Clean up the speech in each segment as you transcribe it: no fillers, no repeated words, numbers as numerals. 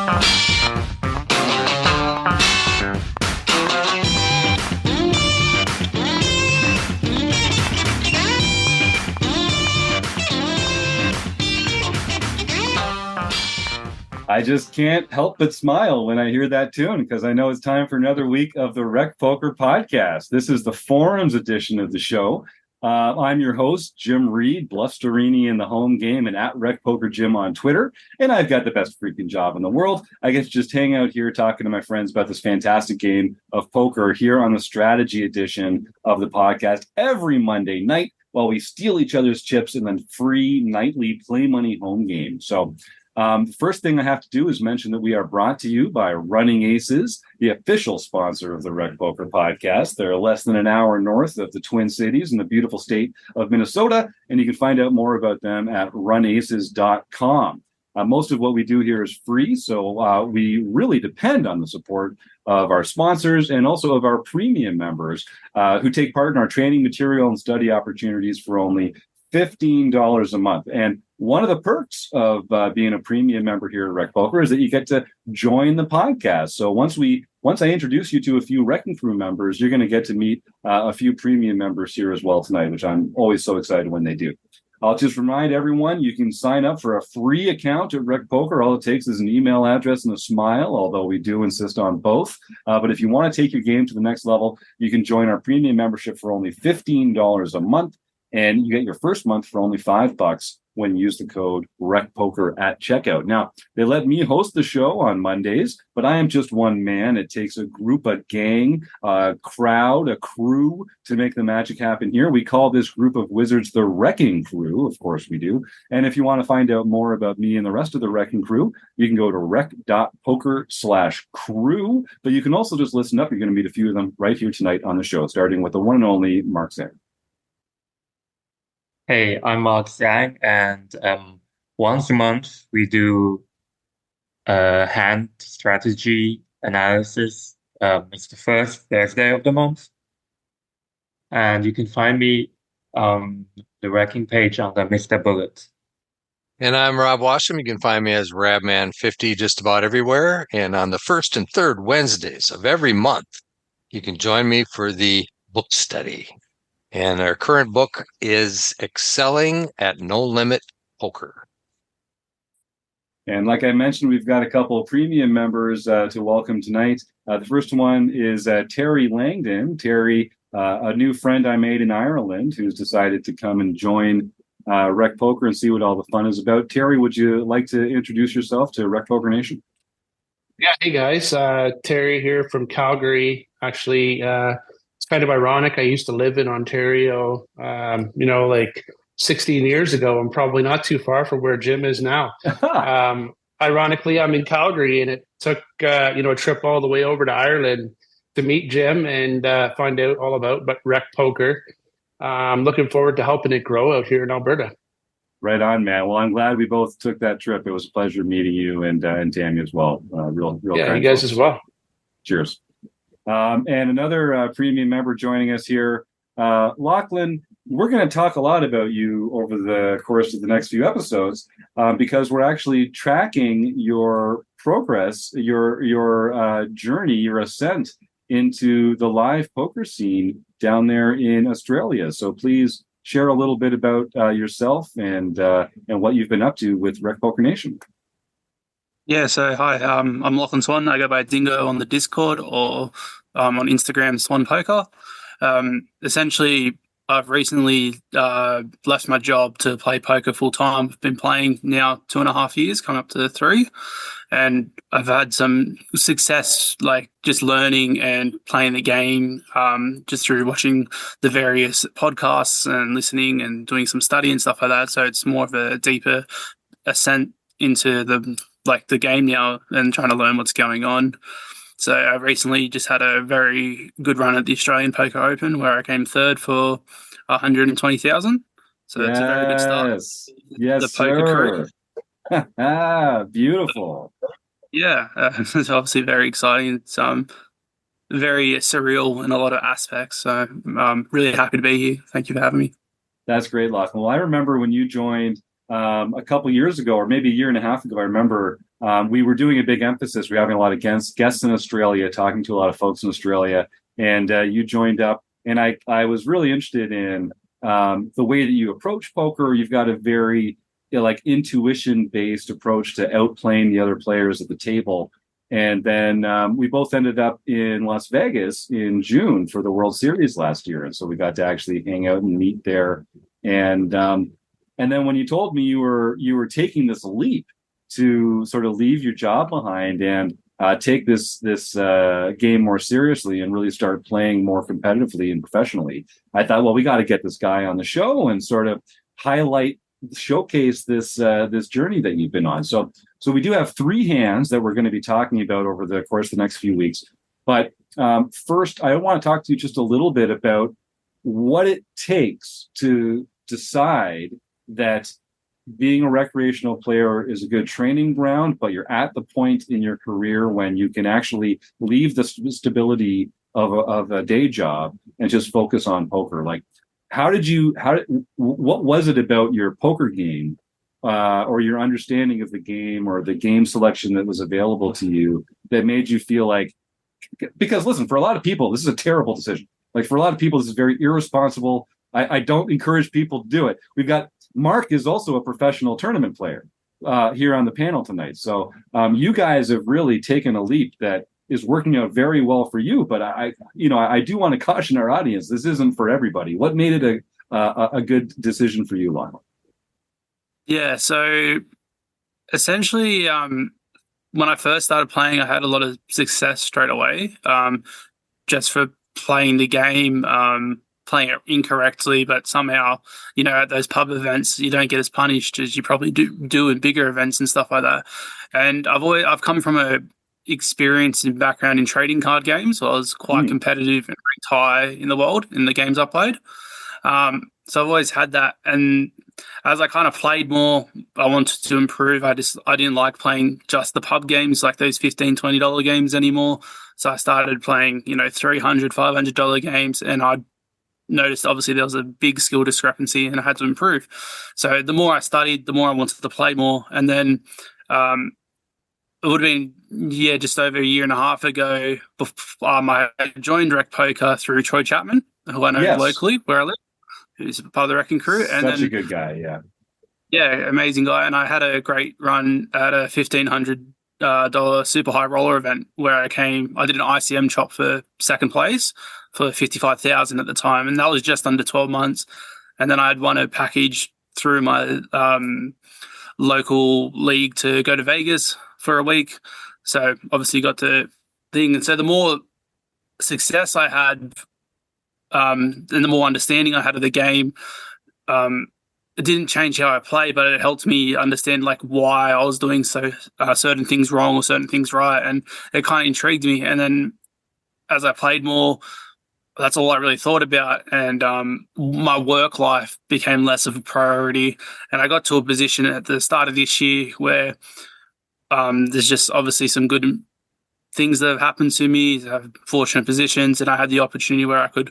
I just can't help but smile when I hear that tune because I know it's time for another week of the RecPoker podcast. This is the forums edition of the show. I'm your host, Jim Reid, blusterini in the home game and at RecPokerJim on Twitter. And I've got the best freaking job in the world. I get to just hang out here talking to my friends about this fantastic game of poker here on the strategy edition of the podcast every Monday night while we steal each other's chips and then free nightly play money home game. So the first thing I have to do is mention that we are brought to you by Running Aces, the official sponsor of the RecPoker podcast. They're less than an hour north of the Twin Cities in the beautiful state of Minnesota, and you can find out more about them at runaces.com. Most of what we do here is free, so we really depend on the support of our sponsors and also of our premium members who take part in our training material and study opportunities for only $15 a month. And one of the perks of being a premium member here at RecPoker is that you get to join the podcast. So once I introduce you to a few Wrecking Crew members, you're going to get to meet a few premium members here as well tonight, which I'm always so excited when they do. I'll just remind everyone, you can sign up for a free account at RecPoker. All it takes is an email address and a smile, although we do insist on both. But if you want to take your game to the next level, you can join our premium membership for only $15 a month. And you get your first month for only $5 when you use the code RecPoker at checkout. Now, they let me host the show on Mondays, but I am just one man. It takes a group, a gang, a crowd, a crew to make the magic happen here. We call this group of wizards the Wrecking Crew. Of course we do. And if you want to find out more about me and the rest of the Wrecking Crew, you can go to rec.poker/crew. But you can also just listen up. You're going to meet a few of them right here tonight on the show, starting with the one and only Mark Zhang. Hey, I'm Mark Zhang, and once a month we do a hand strategy analysis. It's the first Thursday of the month, and you can find me on the Wrecking page under Mr. Bullet. And I'm Rob Washam. You can find me as Rabman50 just about everywhere. And on the first and third Wednesdays of every month, you can join me for the book study. And our current book is Excelling at No Limit Poker. And like I mentioned, we've got a couple of premium members to welcome tonight. The first one is Terry Langdon. Terry, a new friend I made in Ireland who's decided to come and join RecPoker and see what all the fun is about. Terry, would you like to introduce yourself to RecPoker Nation? Yeah, hey guys. Terry here from Calgary. Actually, it's kind of ironic. I used to live in Ontario, like 16 years ago. I'm probably not too far from where Jim is now. Ironically, I'm in Calgary, and it took, a trip all the way over to Ireland to meet Jim and find out all about RecPoker. I'm looking forward to helping it grow out here in Alberta. Right on, man. Well, I'm glad we both took that trip. It was a pleasure meeting you and Tammy as well. Real. Yeah, you guys as well. Cheers. And another premium member joining us here, Lauchlan. We're going to talk a lot about you over the course of the next few episodes because we're actually tracking your progress, your journey, your ascent into the live poker scene down there in Australia. So please share a little bit about yourself and what you've been up to with RecPoker Nation. Yeah, so hi, I'm Lauchlan Swann. I go by Dingo on the Discord or on Instagram, Swan Poker. Essentially, I've recently left my job to play poker full time. I've been playing now 2.5 years, coming up to 3, and I've had some success, like just learning and playing the game, just through watching the various podcasts and listening and doing some study and stuff like that. So it's more of a deeper ascent into the game now and trying to learn what's going on. So I recently just had a very good run at the Australian Poker Open where I came third for 120,000. So that's a very good start. Yes, the poker career. Beautiful. Yeah, it's obviously very exciting. It's very surreal in a lot of aspects. So I'm really happy to be here. Thank you for having me. That's great, Lauchlan. Well, I remember when you joined a couple years ago, or maybe a year and a half ago, I remember we were doing a big emphasis. We were having a lot of guests in Australia, talking to a lot of folks in Australia, and you joined up. And I was really interested in the way that you approach poker. You've got a very like intuition-based approach to outplaying the other players at the table. And then we both ended up in Las Vegas in June for the World Series last year, and so we got to actually hang out and meet there. And then when you told me you were taking this leap to sort of leave your job behind and take this game more seriously and really start playing more competitively and professionally, I thought, well, we got to get this guy on the show and sort of showcase this journey that you've been on. So we do have 3 hands that we're going to be talking about over the course of the next few weeks. But first, I want to talk to you just a little bit about what it takes to decide that being a recreational player is a good training ground, but you're at the point in your career when you can actually leave the stability of a day job and just focus on poker. Like, what was it about your poker game or your understanding of the game or the game selection that was available to you that made you feel like, because listen, for a lot of people, this is a terrible decision. Like, for a lot of people, this is very irresponsible. I don't encourage people to do it. We've got Mark is also a professional tournament player here on the panel tonight. So you guys have really taken a leap that is working out very well for you. But I do want to caution our audience: this isn't for everybody. What made it a good decision for you, Lauchlan? Yeah, so essentially, when I first started playing, I had a lot of success straight away, just for playing the game. Playing it incorrectly, but somehow, at those pub events, you don't get as punished as you probably do in bigger events and stuff like that. And I've come from a experience and background in trading card games. So I was quite competitive and ranked high in the world in the games I played. So I've always had that. And as I kind of played more, I wanted to improve. I didn't like playing just the pub games, like those $15, $20 games anymore. So I started playing, $300, $500 games, and I noticed obviously there was a big skill discrepancy and I had to improve. So the more I studied, the more I wanted to play more. And then it would have been just over a year and a half ago, I joined RecPoker through Troy Chapman, who I know locally where I live, who's part of the RecCing Crew. And Such a good guy, yeah. Yeah, amazing guy. And I had a great run at a $1,500 super high roller event where I did an ICM chop for second place for $55,000 at the time, and that was just under 12 months. And then I had won a package through my local league to go to Vegas for a week. So obviously got the thing. And so the more success I had, and the more understanding I had of the game, it didn't change how I play, but it helped me understand like why I was doing certain things wrong or certain things right, and it kind of intrigued me. And then as I played more, that's all I really thought about, and my work life became less of a priority. And I got to a position at the start of this year where there's just obviously some good things that have happened to me. I have fortunate positions, and I had the opportunity where I could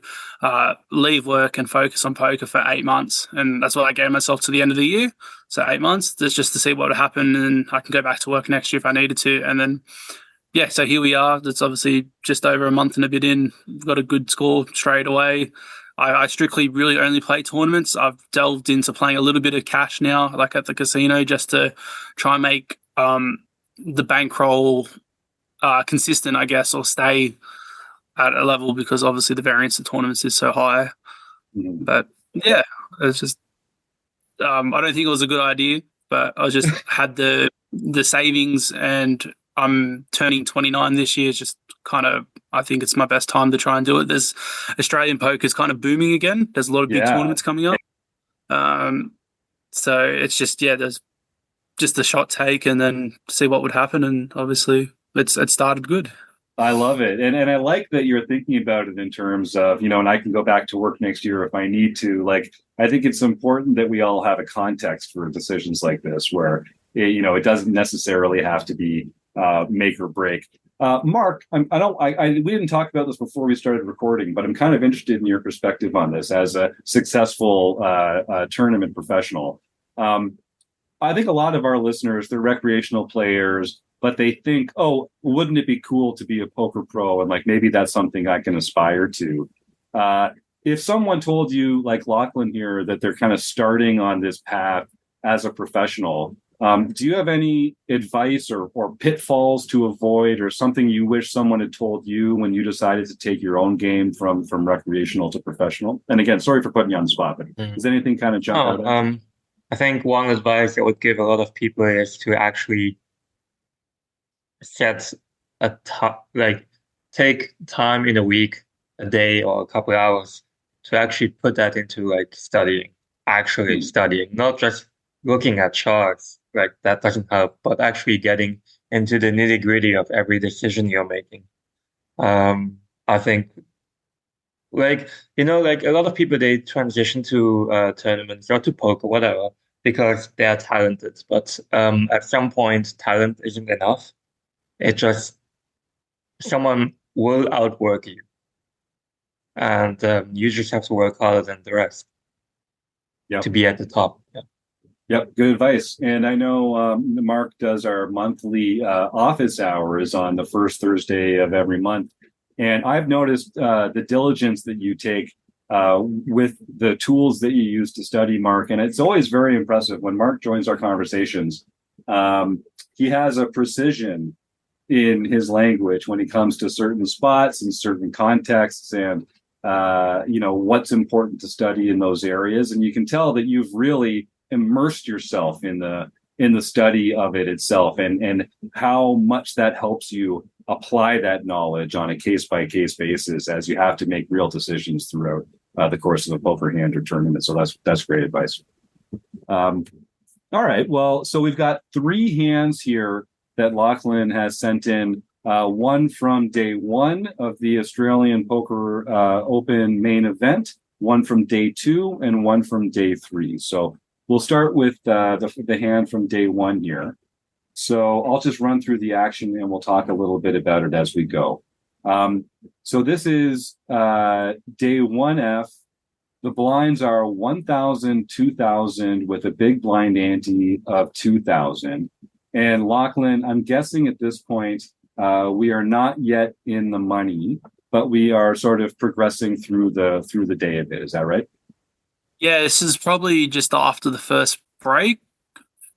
leave work and focus on poker for 8 months. And that's what I gave myself to the end of the year. So 8 months, just to see what would happen, and I can go back to work next year if I needed to. And then, so here we are. That's obviously just over a month and a bit in. We've got a good score straight away. I strictly really only play tournaments. I've delved into playing a little bit of cash now, like at the casino, just to try and make the bankroll consistent, I guess, or stay at a level, because obviously the variance of tournaments is so high. But yeah, it's just I don't think it was a good idea, but I just had the savings, and I'm turning 29 this year. It's just kind of, I think it's my best time to try and do it. There's Australian poker is kind of booming again. There's a lot of big tournaments coming up. So it's just, there's just a shot take and then see what would happen. And obviously it started good. I love it. And I like that you're thinking about it in terms of, and I can go back to work next year if I need to. Like, I think it's important that we all have a context for decisions like this, where, it doesn't necessarily have to be make or break. Mark, we didn't talk about this before we started recording, but I'm kind of interested in your perspective on this as a successful tournament professional. I think a lot of our listeners, they're recreational players, but they think, oh, wouldn't it be cool to be a poker pro? And like, maybe that's something I can aspire to. Uh, if someone told you, like Lauchlan here, that they're kind of starting on this path as a professional, do you have any advice or pitfalls to avoid, or something you wish someone had told you when you decided to take your own game from recreational to professional? And again, sorry for putting you on the spot, but does anything kind of jump out at you? I think one advice I would give a lot of people is to actually set take time in a week, a day or a couple hours to actually put that into like studying, actually studying, not just looking at charts. Like that doesn't help, but actually getting into the nitty-gritty of every decision you're making. I think like a lot of people, they transition to tournaments or to poker, whatever, because they are talented. But at some point, talent isn't enough. It just someone will outwork you, and you just have to work harder than the rest to be at the top. Yeah. Yep, good advice. And I know Mark does our monthly office hours on the first Thursday of every month. And I've noticed the diligence that you take with the tools that you use to study, Mark. And it's always very impressive when Mark joins our conversations. He has a precision in his language when it comes to certain spots and certain contexts and, what's important to study in those areas. And you can tell that you've really immersed yourself in the study of it itself, and how much that helps you apply that knowledge on a case-by-case basis as you have to make real decisions throughout the course of a poker hand or tournament. So that's great advice. All right, well, so we've got 3 hands here that Lauchlan has sent in, one from day 1 of the Australian Poker Open main event, one from day 2, and one from day 3. So we'll start with the hand from day 1 here. So I'll just run through the action and we'll talk a little bit about it as we go. So this is day 1F. The blinds are 1,000, 2,000 with a big blind ante of 2,000. And Lauchlan, I'm guessing at this point, we are not yet in the money, but we are sort of progressing through the day a bit. Is that right? Yeah, this is probably just after the first break.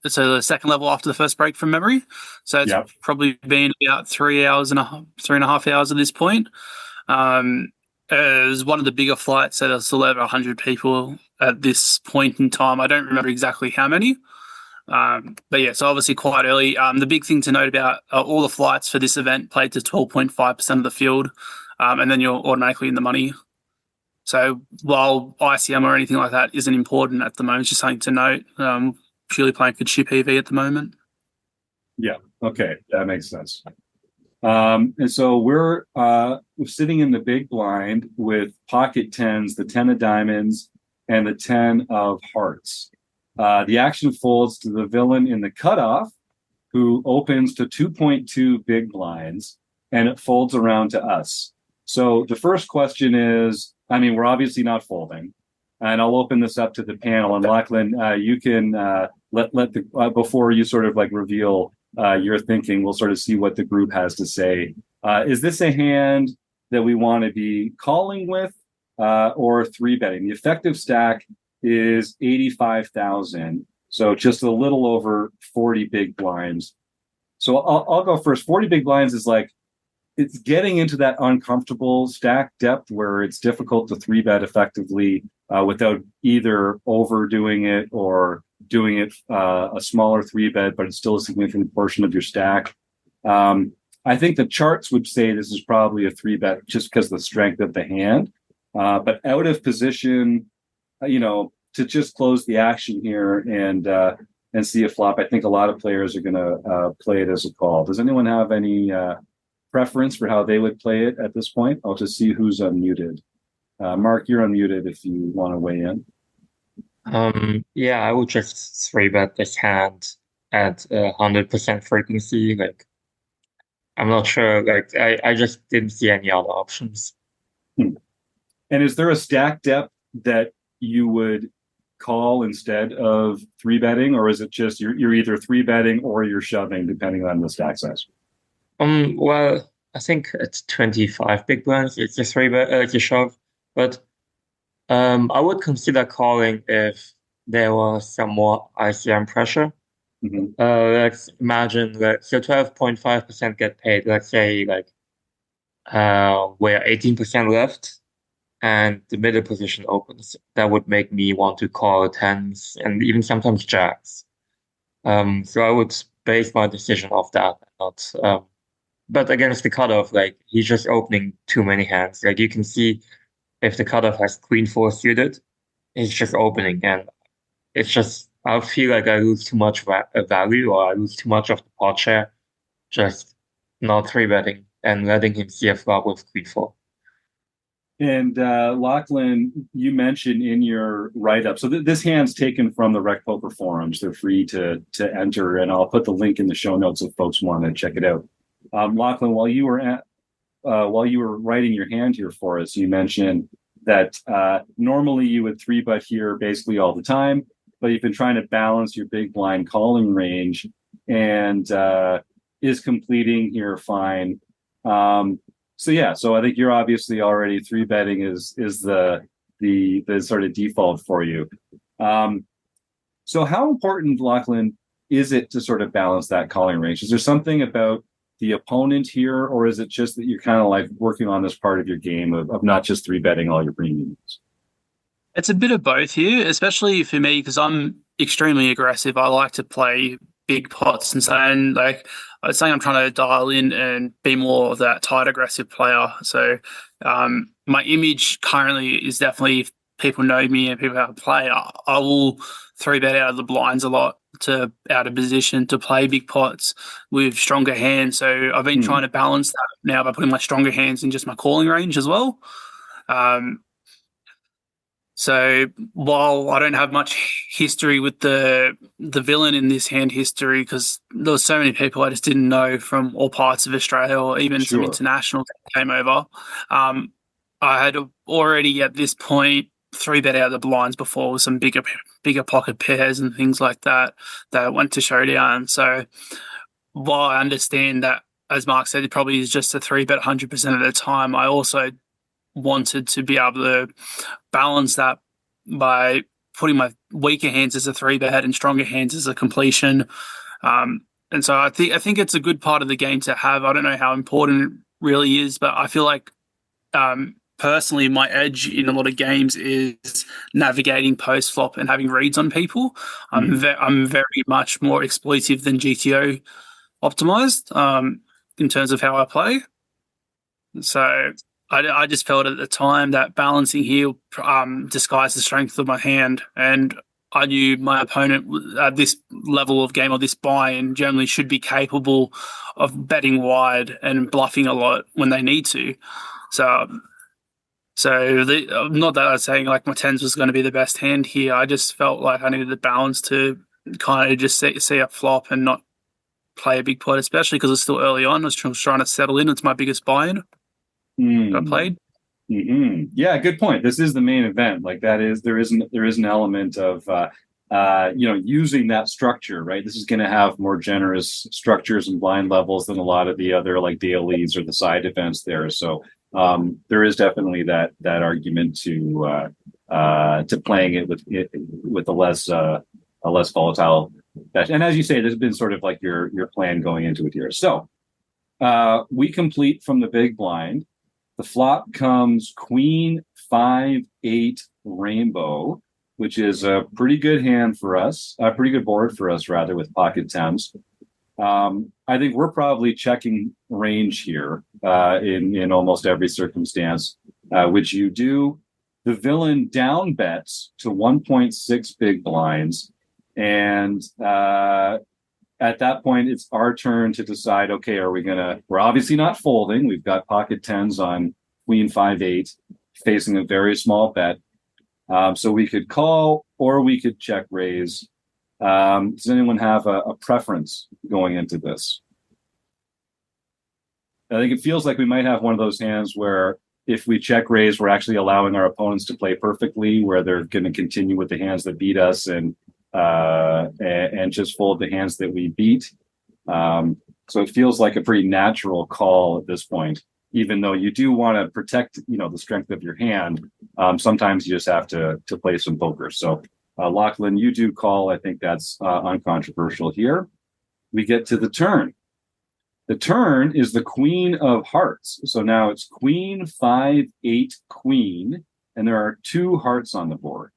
So the second level after the first break from memory. So it's probably been about 3.5 hours at this point. It was one of the bigger flights, so there's still over 100 people at this point in time. I don't remember exactly how many. But yeah, so obviously quite early. The big thing to note about all the flights for this event played to 12.5% of the field, and then you're automatically in the money. So while ICM or anything like that isn't important at the moment, it's just something to note. Purely playing for chip EV at the moment. Yeah, okay, that makes sense. And so we're sitting in the big blind with pocket 10s, the 10 of diamonds, and the 10 of hearts. The action folds to the villain in the cutoff, who opens to 2.2 big blinds, and it folds around to us. So the first question is, we're obviously not folding, and I'll open this up to the panel. And Lauchlan, you can let the before you sort of like reveal your thinking, we'll sort of see what the group has to say. Is this a hand that we want to be calling with or 3-betting? The effective stack is 85,000, so just a little over 40 big blinds. So I'll go first. 40 big blinds is like, it's getting into that uncomfortable stack depth where it's difficult to 3-bet effectively without either overdoing it or doing it a smaller 3-bet, but it's still a significant portion of your stack. I think the charts would say this is probably a 3-bet just because of the strength of the hand. But out of position, to just close the action here and see a flop, I think a lot of players are going to play it as a call. Does anyone have any preference for how they would play it at this point? I'll just see who's unmuted. Mark, you're unmuted if you want to weigh in. Yeah, I would just 3-bet this hand at 100% frequency. Like, I'm not sure. Like, I just didn't see any other options. And is there a stack depth that you would call instead of three betting, or is it just you're either three betting or you're shoving depending on the stack size? Well, I think it's 25 big blinds. It's a three bet, it's a shove, but I would consider calling if there was some more ICM pressure. Mm-hmm. Let's imagine that so 12.5% get paid. Let's say like we're 18% left, and the middle position opens. That would make me want to call tens and even sometimes jacks. So I would base my decision off that, not. But against the cutoff, like he's just opening too many hands. Like you can see if the cutoff has queen four suited, he's just opening, and it's just I feel like I lose too much value, or I lose too much of the pot share, just not three betting and letting him see a flop with queen four. And Lauchlan, you mentioned in your write-up, so this hand's taken from the RecPoker forums. They're free to enter, and I'll put the link in the show notes if folks want to check it out. Lauchlan, while you were writing your hand here for us, you mentioned that normally you would three bet here basically all the time, but you've been trying to balance your big blind calling range, and is completing here fine. So I think you're obviously already three betting is the sort of default for you. So how important, Lauchlan, is it to sort of balance that calling range? Is there something about the opponent here, or is it just that you're kind of like working on this part of your game of not just three betting all your premiums? It's a bit of both here, especially for me because I'm extremely aggressive. I like to play big pots, and so I was saying I'm trying to dial in and be more of that tight aggressive player. So my image currently is definitely, if people know me and people how to play, I will three bet out of the blinds a lot to out of position to play big pots with stronger hands. So I've been trying to balance that now by putting my stronger hands in just my calling range as well. So while I don't have much history with the villain in this hand history, because there was so many people I just didn't know from all parts of Australia or even some international came over, I had already at this point three bet out of the blinds before with some bigger pocket pairs and things like that went to showdown. So while I understand that, as Mark said, it probably is just a three bet 100% of the time, I also wanted to be able to balance that by putting my weaker hands as a three bet and stronger hands as a completion. And so I think it's a good part of the game to have. I don't know how important it really is, but I feel like personally my edge in a lot of games is navigating post flop and having reads on people. I'm very much more exploitive than GTO optimized in terms of how I play. So I just felt at the time that balancing here disguised the strength of my hand, and I knew my opponent at this level of game or this buy-in generally should be capable of betting wide and bluffing a lot when they need to. So not that I was saying like my tens was going to be the best hand here. I just felt like I needed the balance to kind of just see a flop and not play a big pot, especially because it's still early on. I was trying to settle in. It's my biggest buy-in. I played. Yeah, good point. This is the main event. Like there is an element of using that structure, right? This is going to have more generous structures and blind levels than a lot of the other like dailies or the side events there. So there is definitely that argument to playing it with a less volatile bet. And as you say, this has been sort of like your plan going into it here. So we complete from the big blind. The flop comes Queen 5-8 Rainbow, which is a pretty good hand for us, a pretty good board for us, rather, with pocket tens. I think we're probably checking range here in almost every circumstance, which you do. The villain down bets to 1.6 big blinds, and at that point, it's our turn to decide, okay, we're obviously not folding. We've got pocket tens on Queen 5-8, facing a very small bet. So we could call or we could check raise. Does anyone have a preference going into this? I think it feels like we might have one of those hands where if we check raise, we're actually allowing our opponents to play perfectly, where they're going to continue with the hands that beat us and just fold the hands that we beat. So it feels like a pretty natural call at this point, even though you do want to protect, the strength of your hand. Sometimes you just have to play some poker. So Lauchlan, you do call. I think that's uncontroversial here. We get to the turn. The turn is the queen of hearts. So now it's queen, 5, 8, queen, and there are 2 hearts on the board.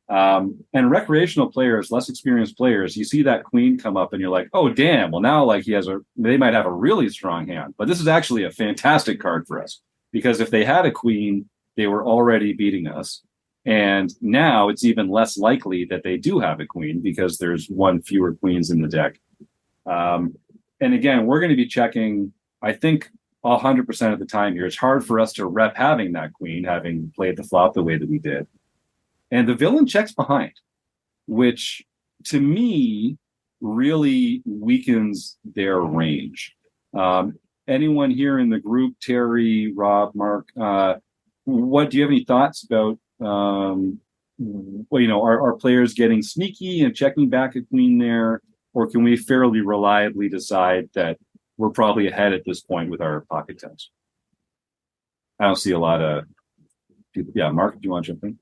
And recreational players, less experienced players, you see that queen come up and you're like, oh, damn. Well, now like they might have a really strong hand. But this is actually a fantastic card for us, because if they had a queen, they were already beating us. And now it's even less likely that they do have a queen, because there's 1 fewer queens in the deck. And again, we're going to be checking, I think, 100% of the time here. It's hard for us to rep having that queen, having played the flop the way that we did. And the villain checks behind, which to me really weakens their range. Anyone here in the group, Terry, Rob, Mark, do you have any thoughts about, are players getting sneaky and checking back a queen there? Or can we fairly reliably decide that we're probably ahead at this point with our pocket tens? I don't see a lot of people. Yeah, Mark, do you want to jump in?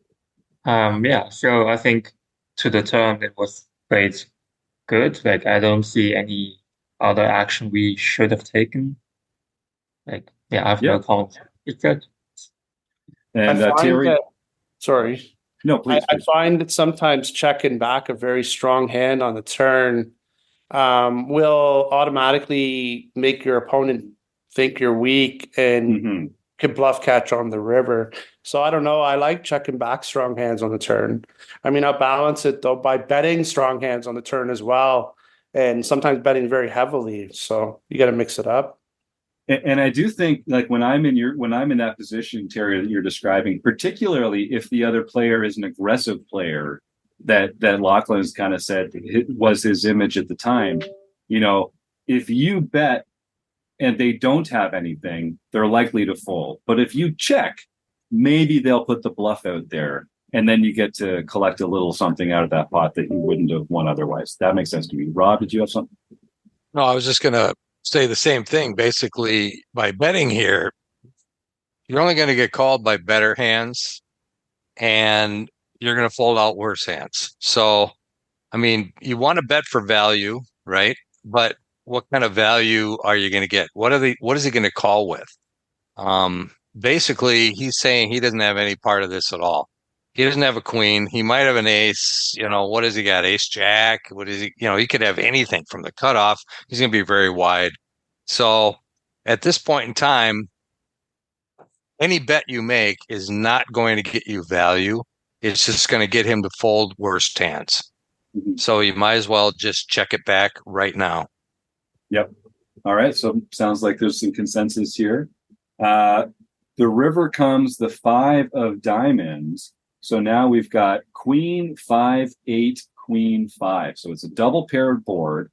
So I think to the turn it was played good. Like, I don't see any other action we should have taken. Like, I have no comment. It's good. And Terry, sorry. No, please. I find that sometimes checking back a very strong hand on the turn will automatically make your opponent think you're weak and could bluff catch on the river. So I don't know. I like checking back strong hands on the turn. I mean, I'll balance it though by betting strong hands on the turn as well, and sometimes betting very heavily. So you got to mix it up. And I do think, like, when I'm in that position, Terry, that you're describing, particularly if the other player is an aggressive player, that Lauchlan has kind of said was his image at the time. If you bet and they don't have anything, they're likely to fold. But if you check, maybe they'll put the bluff out there, and then you get to collect a little something out of that pot that you wouldn't have won otherwise. That makes sense to me. Rob, did you have something? No, I was just going to say the same thing. Basically, by betting here, you're only going to get called by better hands, and you're going to fold out worse hands. So, I mean, you want to bet for value, right? But what kind of value are you going to get? What is he going to call with? Basically, he's saying he doesn't have any part of this at all. He doesn't have a queen. He might have an ace. What has he got? Ace jack. What is he? He could have anything from the cutoff. He's going to be very wide. So at this point in time, any bet you make is not going to get you value. It's just going to get him to fold worse hands. So you might as well just check it back right now. Yep. All right. So sounds like there's some consensus here. The river comes the 5 of diamonds. So now we've got queen, 5, 8, queen, 5. So it's a double paired board.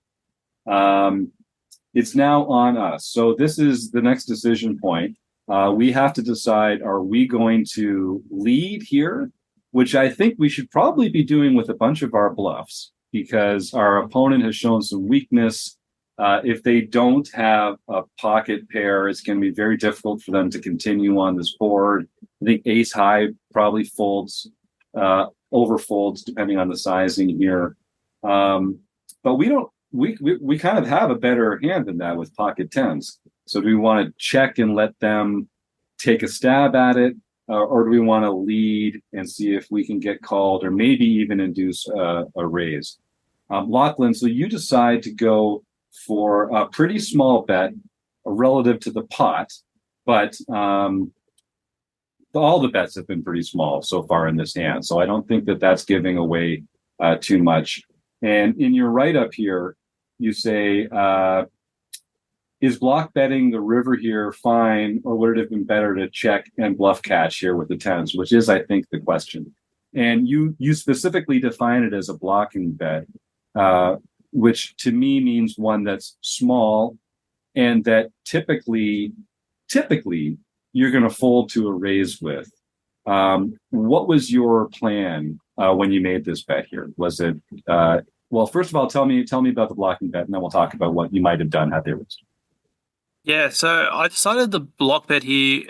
It's now on us. So this is the next decision point. We have to decide, are we going to lead here? Which I think we should probably be doing with a bunch of our bluffs, because our opponent has shown some weakness. If they don't have a pocket pair, it's going to be very difficult for them to continue on this board. I think ace high probably folds, overfolds, depending on the sizing here. But we kind of have a better hand than that with pocket tens. So do we want to check and let them take a stab at it? Or do we want to lead and see if we can get called, or maybe even induce a raise? Lauchlan, so you decide to go for a pretty small bet relative to the pot, but all the bets have been pretty small so far in this hand. So I don't think that that's giving away too much. And in your write-up here, you say, is block betting the river here fine, or would it have been better to check and bluff catch here with the tens, which is, I think, the question. And you specifically define it as a blocking bet, which to me means one that's small and that typically you're going to fold to a raise with. What was your plan when you made this bet here? Was it well? First of all, tell me about the blocking bet, and then we'll talk about what you might have done had they raised. Yeah, so I decided to block bet here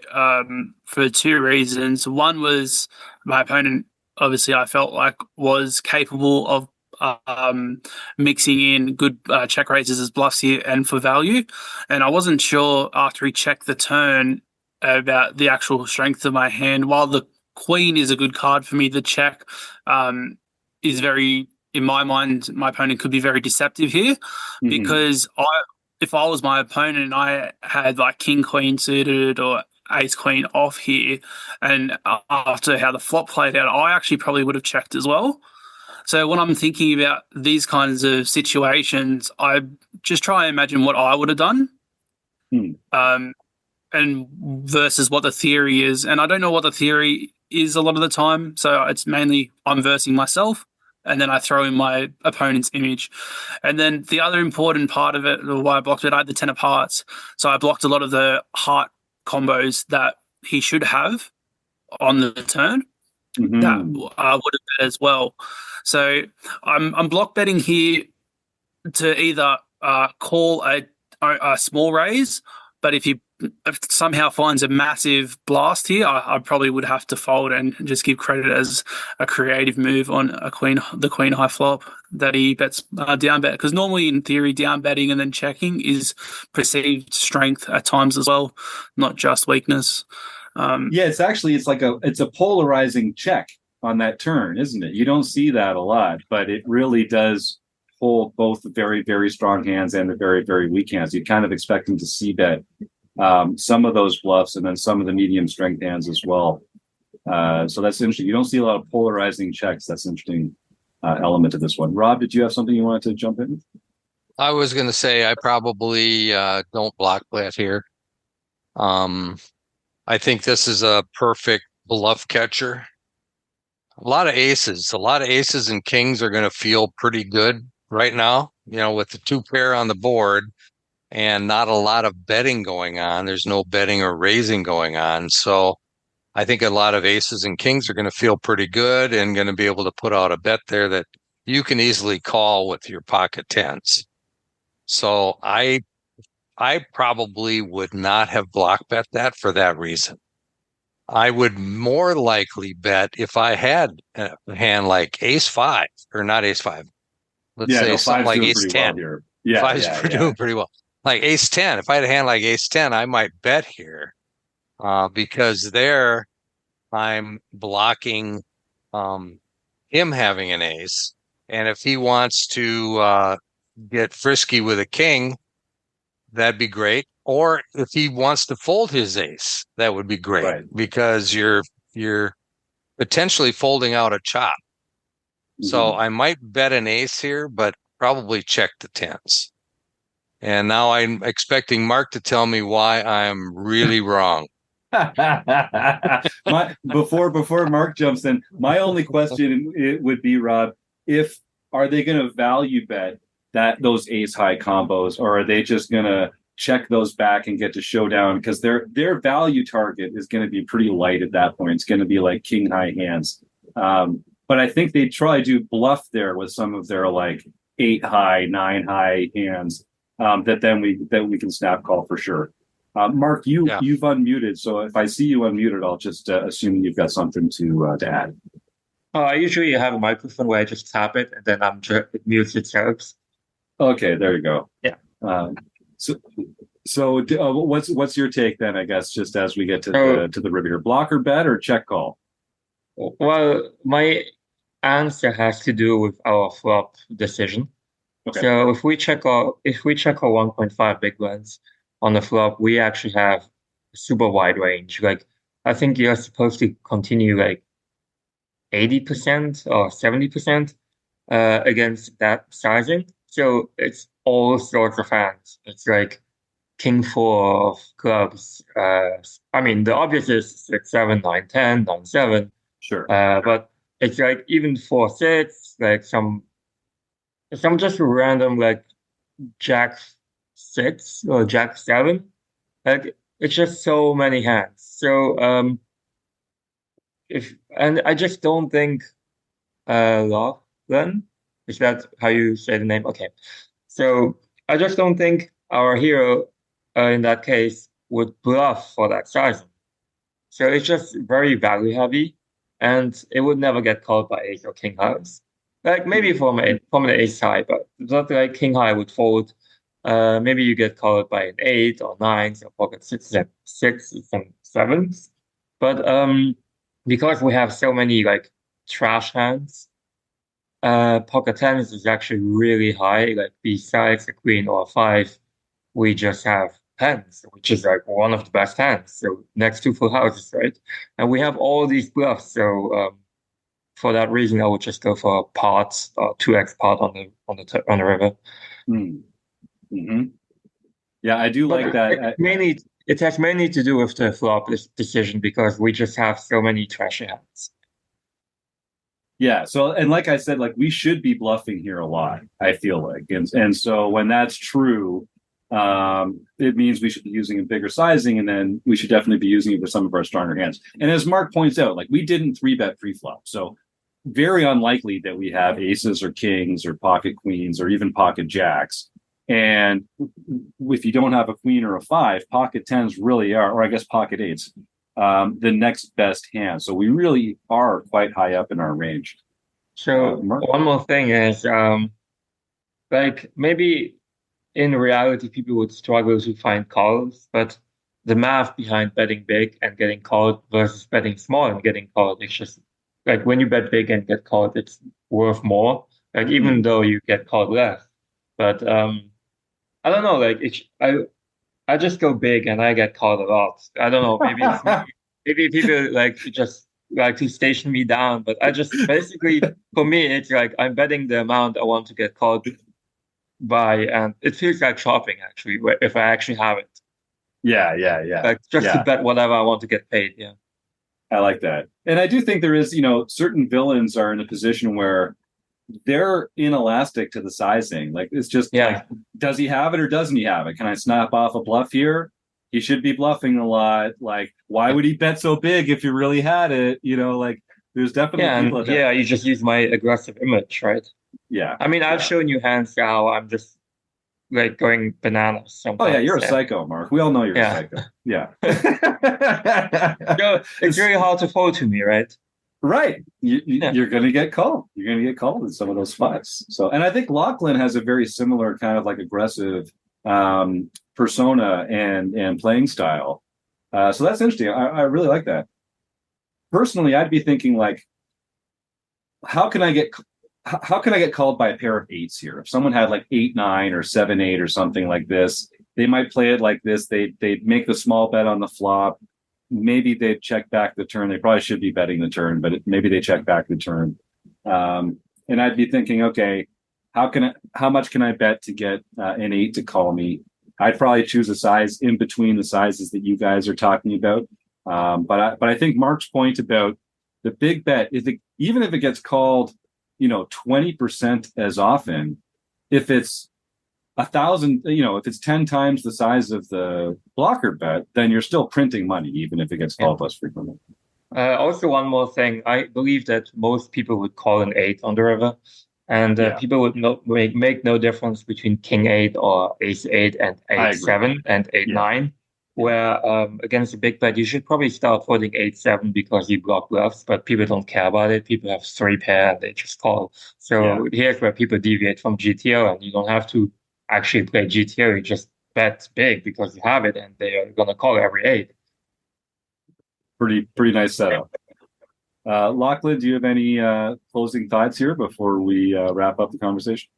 for two reasons. One was my opponent, obviously, I felt like was capable of mixing in good check raises as bluffs here and for value. And I wasn't sure after he checked the turn about the actual strength of my hand. While the queen is a good card for me, the check is very, in my mind, my opponent could be very deceptive here because if I was my opponent and I had like king queen suited or ace queen off here, and after how the flop played out, I actually probably would have checked as well. So when I'm thinking about these kinds of situations, I just try and imagine what I would have done, and versus what the theory is. And I don't know what the theory is a lot of the time, so it's mainly I'm versing myself. And then I throw in my opponent's image. And then the other important part of it, or why I blocked it, I had the 10 of hearts. So I blocked a lot of the heart combos that he should have on the turn that would have bet as well. So I'm block betting here to either call a small raise, but if somehow finds a massive blast here, I probably would have to fold and just give credit as a creative move on the queen high flop that he bets down bet. Because normally in theory, down betting and then checking is perceived strength at times as well, not just weakness. It's a polarizing check on that turn, isn't it? You don't see that a lot, but it really does hold both the very, very strong hands and the very, very weak hands. You kind of expect them to see bet some of those bluffs and then some of the medium strength hands as well. So that's interesting. You don't see a lot of polarizing checks. That's an interesting element to this one. Rob, did you have something you wanted to jump in? I was going to say I probably don't block bet here. I think this is a perfect bluff catcher. A lot of aces and kings are going to feel pretty good right now, with the two pair on the board and not a lot of betting going on. There's no betting or raising going on. So I think a lot of aces and kings are going to feel pretty good and going to be able to put out a bet there that you can easily call with your pocket tens. So I probably would not have block bet that for that reason. I would more likely bet if I had a hand like ace five, or not ace five. Let's say something like ace 10. Well five's doing pretty well. Like ace 10. If I had a hand like ace 10, I might bet here because there I'm blocking him having an ace. And if he wants to get frisky with a king, that'd be great. Or if he wants to fold his ace, that would be great because you're potentially folding out a chop. So I might bet an ace here, but probably check the tens. And now I'm expecting Mark to tell me why I'm really wrong. Before Mark jumps in, my only question would be, Rob, are they going to value bet those ace high combos, or are they just going to check those back and get to showdown? Because their value target is going to be pretty light at that point. It's going to be like king high hands. But I think they try to bluff there with some of their like 8 high, 9 high hands that we can snap call for sure. Mark, you've unmuted, so if I see you unmuted, I'll just assume you've got something to add. I usually have a microphone where I just tap it and then it mutes itself. Okay, there you go. Yeah. So what's your take then? I guess just as we get to the river here, block or bet or check call? Well, my answer has to do with our flop decision. Okay. So if we check our 1.5 big blinds on the flop, we actually have a super wide range. Like I think you're supposed to continue like 80% or 70% against that sizing. So it's all sorts of hands. It's like king 4 of clubs. I mean, the obvious is 6, 7, 9, 10, 9, 7. Sure. But it's like even 4, 6, like some just random like jack 6 or jack 7. Like it's just so many hands. So I just don't think Lauchlan, is that how you say the name? Okay. So I just don't think our hero in that case would bluff for that sizing. So it's just very value heavy, and it would never get called by ace or king highs. Like maybe from an ace high, but not like king high would fold. Maybe you get called by an eight or nines or pocket sixes and sevens. But because we have so many like trash hands, pocket tens is actually really high. Like besides a queen or a five, we just have tens, which is like one of the best hands. So next to full houses, right? And we have all these bluffs. So for that reason, I would just go for pots or 2x pot on the river. Mm-hmm. Yeah, I do like that. It has mainly to do with the flop decision because we just have so many trashy hands. Yeah. So, and like I said, like we should be bluffing here a lot, I feel like. And so when that's true, it means we should be using a bigger sizing, and then we should definitely be using it for some of our stronger hands. And as Mark points out, like we didn't 3-bet pre-flop. So very unlikely that we have aces or kings or pocket queens or even pocket jacks. And if you don't have a queen or a five, pocket tens really are, or I guess pocket eights, the next best hand. So we really are quite high up in our range. So one more thing is, like maybe in reality, people would struggle to find calls, but the math behind betting big and getting called versus betting small and getting called, it's just like when you bet big and get called, it's worth more. Like even though you get called less, but I don't know. Like I just go big and I get called a lot. I don't know. Maybe people like to just like to station me down, but I just basically for me it's like I'm betting the amount I want to get called by, and it feels like shopping actually if I actually have it. Yeah. Like just to bet whatever I want to get paid. Yeah. I like that. And I do think there is, certain villains are in a position where they're inelastic to the sizing. Like it's just like, does he have it or doesn't he have it? Can I snap off a bluff here? He should be bluffing a lot. Like, why would he bet so big if you really had it? Like there's definitely people that. You just use my aggressive image, right? Yeah. I mean, I've shown you hands how I'm just like going bananas sometimes. Oh yeah, you're a psycho, Mark. We all know you're a psycho. Yeah. It's really hard to fold to me, right? Right. You're going to get called. You're going to get called in some of those spots. So, and I think Lauchlan has a very similar kind of like aggressive persona and playing style. So that's interesting. I really like that. Personally, I'd be thinking like, how can I get called by a pair of eights here? If someone had like 8-9 or 7-8 or something like this, they might play it like this. They'd make the small bet on the flop. Maybe they'd check back the turn. They probably should be betting the turn, but maybe they check back the turn. And I'd be thinking, okay, how much can I bet to get an 8 to call me? I'd probably choose a size in between the sizes that you guys are talking about. But I think Mark's point about the big bet, even if it gets called, 20% as often, if it's 1,000, if it's 10 times the size of the blocker bet, then you're still printing money, even if it gets called less frequently. Also, one more thing. I believe that most people would call an 8 on the river, and people would make no difference between king 8 or ace 8 and 8-7 and 8-9. Where against a big bet, you should probably start folding 8-7 because you block bluffs, but people don't care about it. People have 3 pair and they just call. So here's where people deviate from GTO, and you don't have to actually play GTO. You just bet big because you have it, and they are going to call every 8. Pretty nice setup. Lauchlan, do you have any closing thoughts here before we wrap up the conversation?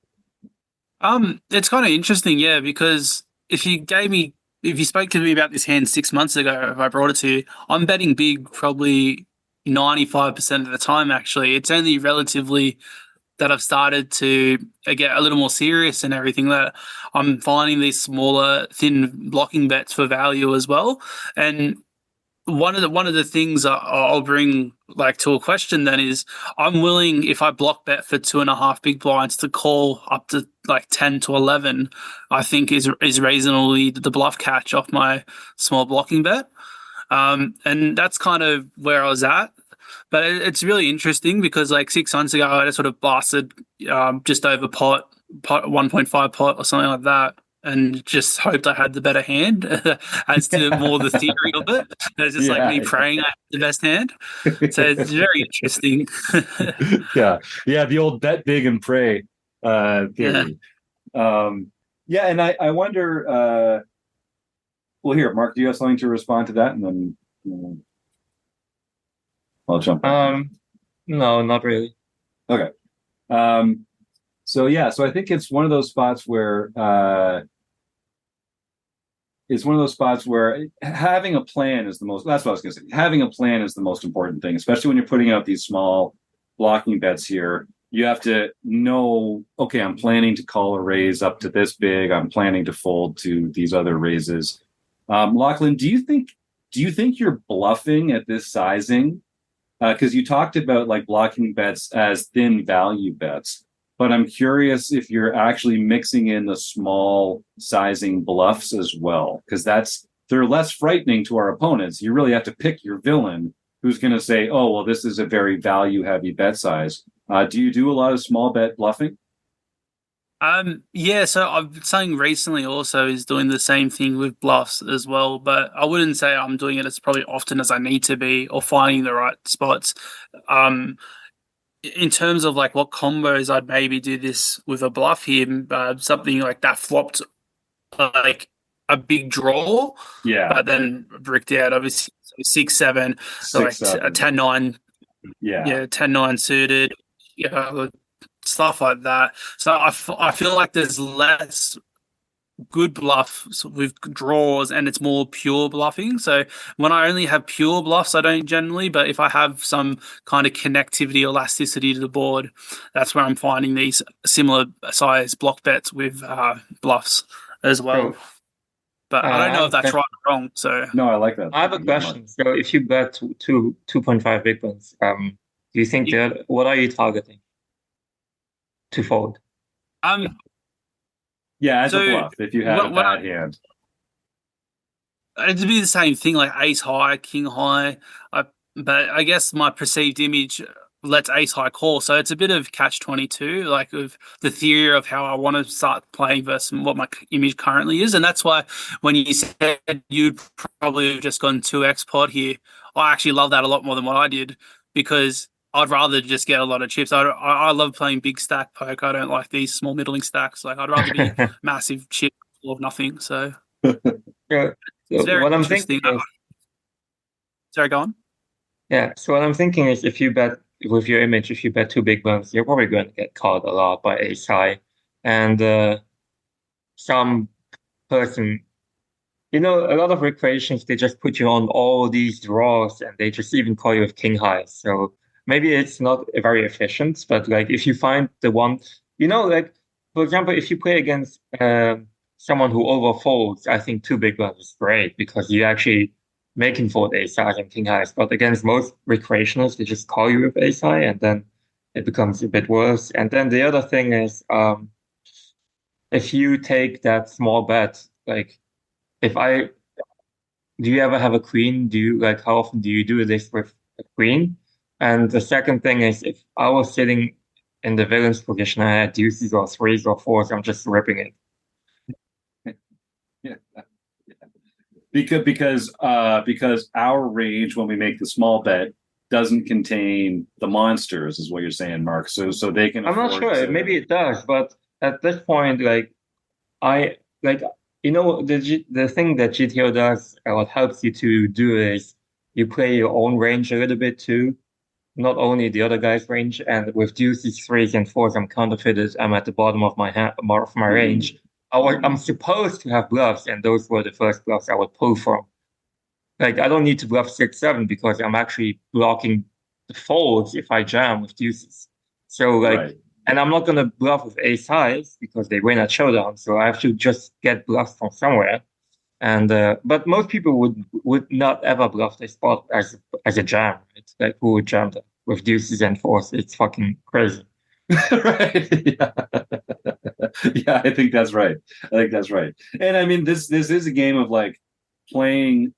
It's kind of interesting, because if you spoke to me about this hand 6 months ago, if I brought it to you, I'm betting big probably 95% of the time, actually. It's only relatively that I've started to get a little more serious and everything that I'm finding these smaller, thin blocking bets for value as well. And one of the things I'll bring like to a question then is I'm willing, if I block bet for 2.5 big blinds, to call up to like 10 to 11. I think is reasonably the bluff catch off my small blocking bet. And that's kind of where I was at. But it's really interesting because like 6 months ago, I just sort of blasted just over pot 1.5 pot or something like that, and just hoped I had the better hand as to more the theory of it. It's just like me praying I had the best hand. So it's very interesting. Yeah, the old bet big and pray theory. Yeah, and I wonder. Well, here, Mark, do you have something to respond to that, and then I'll jump in. No, not really. Okay. So I think it's one of those spots where having a plan is that's what I was going to say. Having a plan is the most important thing, especially when you're putting out these small blocking bets here. You have to know, okay, I'm planning to call a raise up to this big. I'm planning to fold to these other raises. Lauchlan, do you think you're bluffing at this sizing? Because you talked about like blocking bets as thin value bets, but I'm curious if you're actually mixing in the small sizing bluffs as well, because they're less frightening to our opponents. You really have to pick your villain who's going to say, oh, well, this is a very value heavy bet size. Do you do a lot of small bet bluffing? Yeah, so I've been saying recently also is doing the same thing with bluffs as well, but I wouldn't say I'm doing it as probably often as I need to be or finding the right spots. In terms of like what combos I'd maybe do this with a bluff here, something like that flopped like a big draw, but then bricked out obviously 6-7, like 10-9, 10-9 suited, stuff like that. So I feel like there's less good bluffs with draws and it's more pure bluffing. So when I only have pure bluffs, I don't generally, but if I have some kind of connectivity, elasticity to the board, that's where I'm finding these similar size block bets with bluffs as well. But I don't know if that's right or wrong. So no, I like that. I have a question. So if you bet 2.5 big ones, do you think what are you targeting to fold? Yeah, as a bluff, if you had a bad hand. It'd be the same thing, like ace high, king high. But I guess my perceived image lets ace high call. So it's a bit of catch-22, like of the theory of how I want to start playing versus what my image currently is. And that's why when you said you'd probably have just gone 2x pot here, I actually love that a lot more than what I did, because I'd rather just get a lot of chips. I love playing big stack poker. I don't like these small middling stacks. Like I'd rather be massive chip or nothing. So it's very what I'm interesting. thinking is, sorry, go on. Yeah. So what I'm thinking is, if you bet with your image, if you bet 2 big ones, you're probably going to get called a lot by ace high, and some person. A lot of recreations, they just put you on all these draws and they just even call you with king high. So maybe it's not very efficient, but like if you find the one, like for example, if you play against someone who overfolds, I think 2 big ones is great because you actually make him fold ace high and king highs. But against most recreationals, they just call you with ace high and then it becomes a bit worse. And then the other thing is, if you take that small bet, like do you ever have a queen? How often do you do this with a queen? And the second thing is, if I was sitting in the villain's position, I had deuces or threes or fours, I'm just ripping it. Yeah. Because our range, when we make the small bet, doesn't contain the monsters, is what you're saying, Mark. So they can. I'm not sure. Maybe it does, but at this point, the thing that GTO does, what helps you to do is you play your own range a little bit too, not only the other guy's range. And with deuces, threes, and fours, I'm counterfeited. I'm at the bottom of my range. I'm supposed to have bluffs, and those were the first bluffs I would pull from. Like I don't need to bluff 6-7 because I'm actually blocking the folds if I jam with deuces. So right. And I'm not going to bluff with ace highs because they win at showdown. So I have to just get bluffs from somewhere. And but most people would not ever bluff this spot as a jam. It's like who would jam that with deuces and fours? It's fucking crazy. Right. Yeah. Yeah, I think that's right. And I mean, this is a game of like playing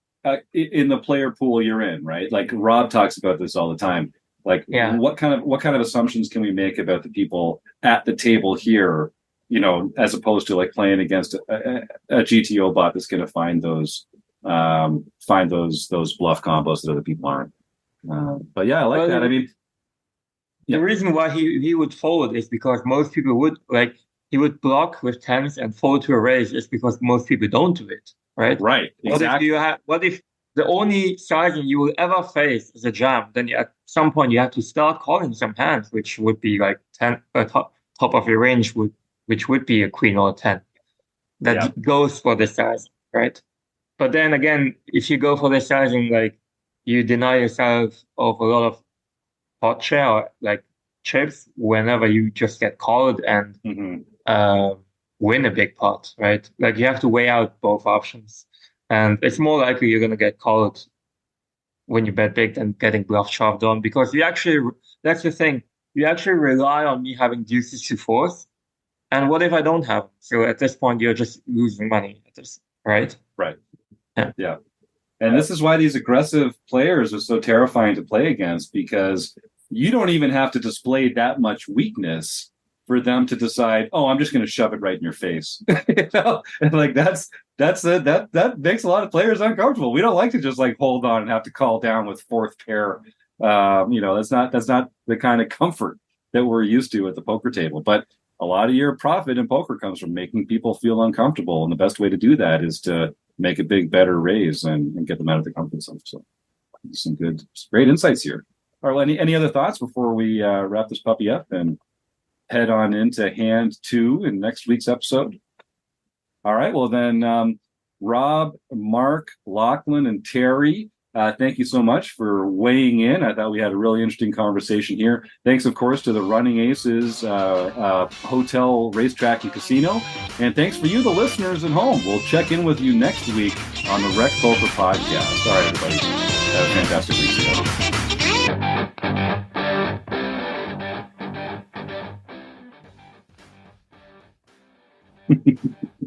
in the player pool you're in, right? Like Rob talks about this all the time. Like, Yeah. what kind of assumptions can we make about the people at the table here? You know, as opposed to like playing against a GTO bot that's going to find those bluff combos that other people aren't. But yeah, I like that. I mean, the reason why he would fold is because most people would like he would block with tens and fold to a raise is because most people don't do it, right? Right. Exactly. What if the only sizing you will ever face is a jam? Then at some point you have to start calling some hands, which would be like 10 top of your range which would be a queen or a 10 that goes for the size, right? But then again, if you go for the sizing, like you deny yourself of a lot of pot share or like chips whenever you just get called and win a big pot, right? Like you have to weigh out both options. And it's more likely you're going to get called when you bet big than getting bluff shoved on because that's the thing, you actually rely on me having deuces to fours. And what if I don't have? So at this point, you're just losing money at this, right? Right. Yeah. And this is why these aggressive players are so terrifying to play against because you don't even have to display that much weakness for them to decide, oh, I'm just going to shove it right in your face. You know? And like that makes a lot of players uncomfortable. We don't like to just like hold on and have to call down with fourth pair. You know, that's not the kind of comfort that we're used to at the poker table. But a lot of your profit in poker comes from making people feel uncomfortable, and the best way to do that is to make a big better raise and get them out of the comfort zone. So some great insights here. All right, any other thoughts before we wrap this puppy up and head on into hand 2 in next week's episode? All right, well then, Rob, Mark, Lauchlan, and Terry, thank you so much for weighing in. I thought we had a really interesting conversation here. Thanks, of course, to the Running Aces Hotel, Racetrack, and Casino. And thanks for you, the listeners at home. We'll check in with you next week on the RecPoker Podcast. All right, everybody. Have a fantastic week.